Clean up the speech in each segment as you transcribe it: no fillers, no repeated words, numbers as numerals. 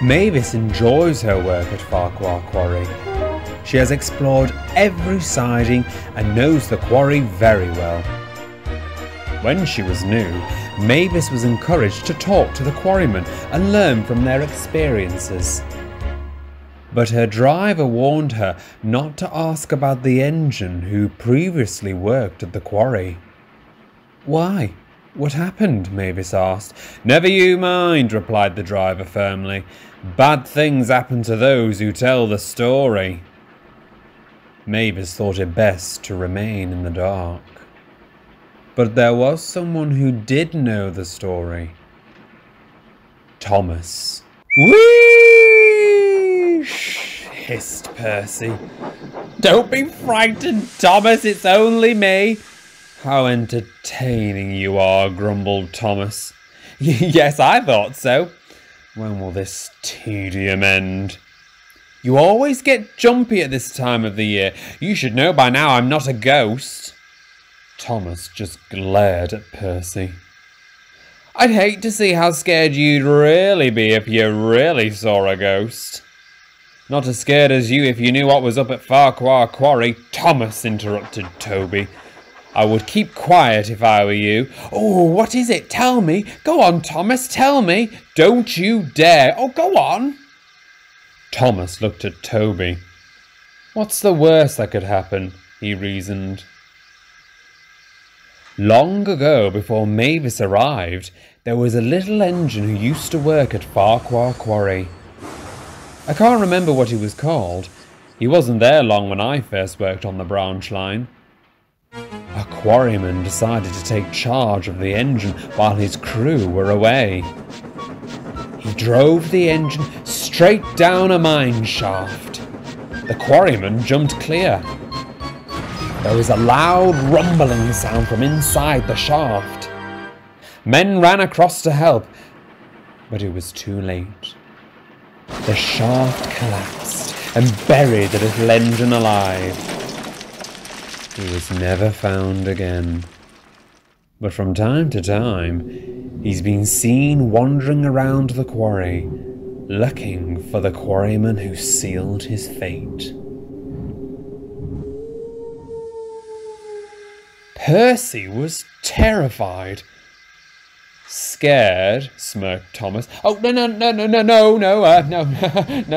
Mavis enjoys her work at Ffarquhar Quarry. She has explored every siding and knows the quarry very well. When she was new, Mavis was encouraged to talk to the quarrymen and learn from their experiences. But her driver warned her not to ask about the engine who previously worked at the quarry. "Why? What happened?" Mavis asked. "Never you mind," replied the driver firmly. "Bad things happen to those who tell the story." Mavis thought it best to remain in the dark. But there was someone who did know the story. Thomas. "Whee!" hissed Percy. "Don't be frightened, Thomas, it's only me." "How entertaining you are," grumbled Thomas. "Yes, I thought so. When will this tedium end?" "You always get jumpy at this time of the year. You should know by now I'm not a ghost." Thomas just glared at Percy. "I'd hate to see how scared you'd really be if you really saw a ghost." "Not as scared as you if you knew what was up at Ffarquhar Quarry." "Thomas," interrupted Toby, "I would keep quiet if I were you." "Oh, what is it? Tell me. Go on, Thomas, tell me." "Don't you dare." "Oh, go on." Thomas looked at Toby. "What's the worst that could happen?" he reasoned. Long ago, before Mavis arrived, there was a little engine who used to work at Ffarquhar Quarry. I can't remember what he was called. He wasn't there long when I first worked on the branch line. A quarryman decided to take charge of the engine while his crew were away. He drove the engine straight down a mine shaft. The quarryman jumped clear. There was a loud rumbling sound from inside the shaft. Men ran across to help, but it was too late. The shaft collapsed and buried the little engine alive. He was never found again. But from time to time, he's been seen wandering around the quarry, looking for the quarryman who sealed his fate. Percy was terrified. "Scared?" smirked Thomas. "Oh, no,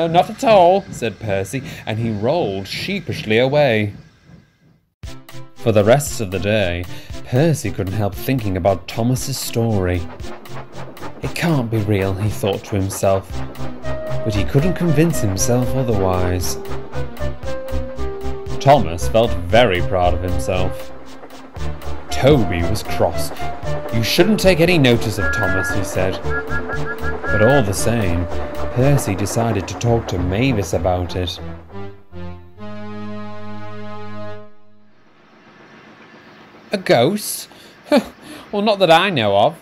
not at all," said Percy, and he rolled sheepishly away. For the rest of the day, Percy couldn't help thinking about Thomas's story. It can't be real, he thought to himself, but he couldn't convince himself otherwise. Thomas felt very proud of himself. Toby was cross. "You shouldn't take any notice of Thomas," he said. But all the same, Percy decided to talk to Mavis about it. "A ghost? Well, not that I know of.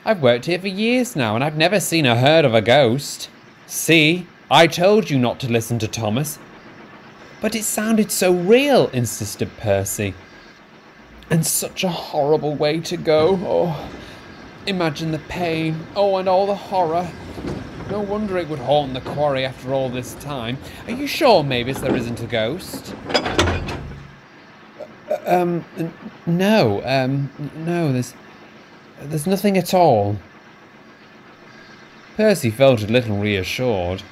I've worked here for years now, and I've never seen or heard of a ghost." "See, I told you not to listen to Thomas." "But it sounded so real," insisted Percy. "And such a horrible way to go. Oh, imagine the pain. Oh, and all the horror. No wonder it would haunt the quarry after all this time. Are you sure, Mavis, there isn't a ghost?" No, there's nothing at all." Percy felt a little reassured,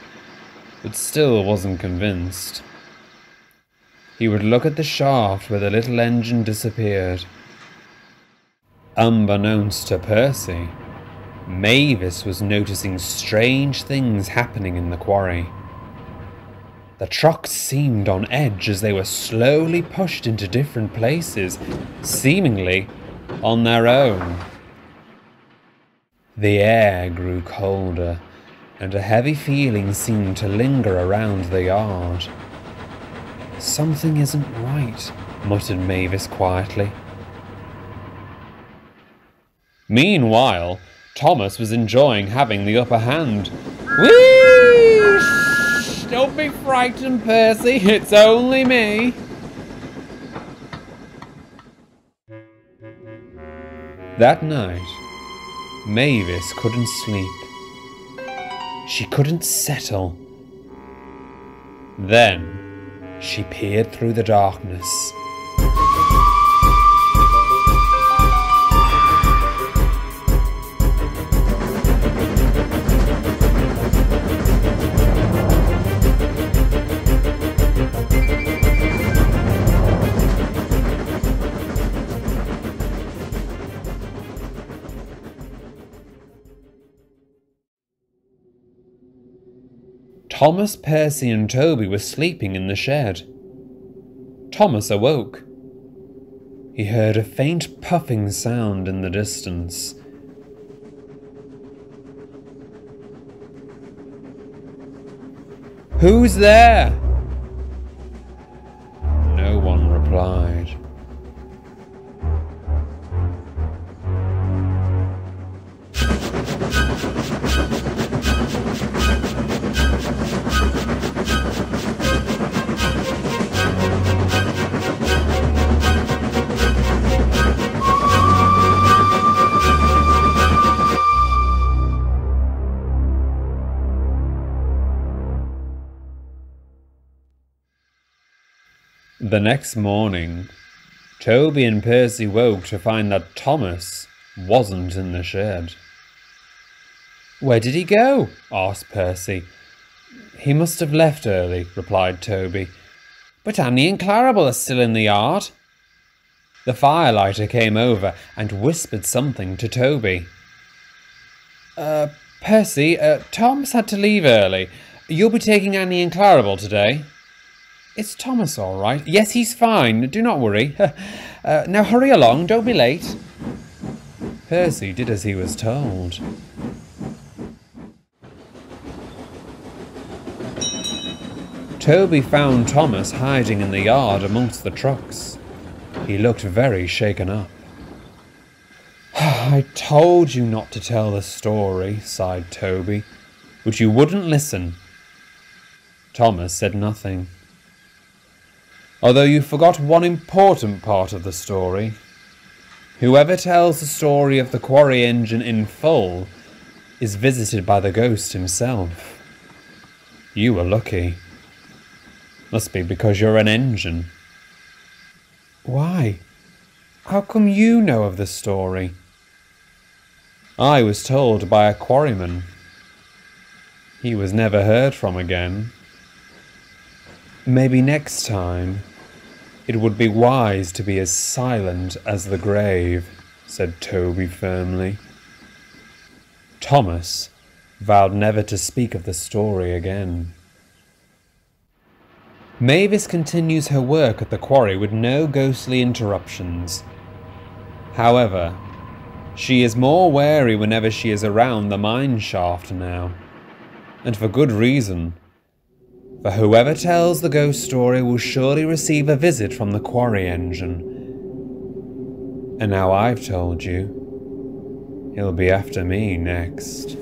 but still wasn't convinced. He would look at the shaft where the little engine disappeared. Unbeknownst to Percy, Mavis was noticing strange things happening in the quarry. The trucks seemed on edge as they were slowly pushed into different places, seemingly on their own. The air grew colder, and a heavy feeling seemed to linger around the yard. "Something isn't right," muttered Mavis quietly. Meanwhile, Thomas was enjoying having the upper hand. "Whee! Shh, don't be frightened, Percy. It's only me." That night, Mavis couldn't sleep. She couldn't settle. Then she peered through the darkness. Thomas, Percy and Toby were sleeping in the shed. Thomas awoke. He heard a faint puffing sound in the distance. "Who's there?" No one replied. The next morning, Toby and Percy woke to find that Thomas wasn't in the shed. "Where did he go?" asked Percy. "He must have left early," replied Toby. "But Annie and Clarabel are still in the yard." The firelighter came over and whispered something to Toby. Percy, Tom's had to leave early. You'll be taking Annie and Clarabel today?" "It's Thomas all right. Yes, he's fine. Do not worry. Now hurry along. Don't be late." Percy did as he was told. Toby found Thomas hiding in the yard amongst the trucks. He looked very shaken up. "I told you not to tell the story," sighed Toby, "but you wouldn't listen." Thomas said nothing. "Although you forgot one important part of the story. Whoever tells the story of the quarry engine in full is visited by the ghost himself. You were lucky. Must be because you're an engine." "Why? How come you know of the story?" "I was told by a quarryman. He was never heard from again. Maybe next time it would be wise to be as silent as the grave," said Toby firmly. Thomas vowed never to speak of the story again. Mavis continues her work at the quarry with no ghostly interruptions. However, she is more wary whenever she is around the mine shaft now, and for good reason. For whoever tells the ghost story will surely receive a visit from the quarry engine. And now I've told you, he'll be after me next.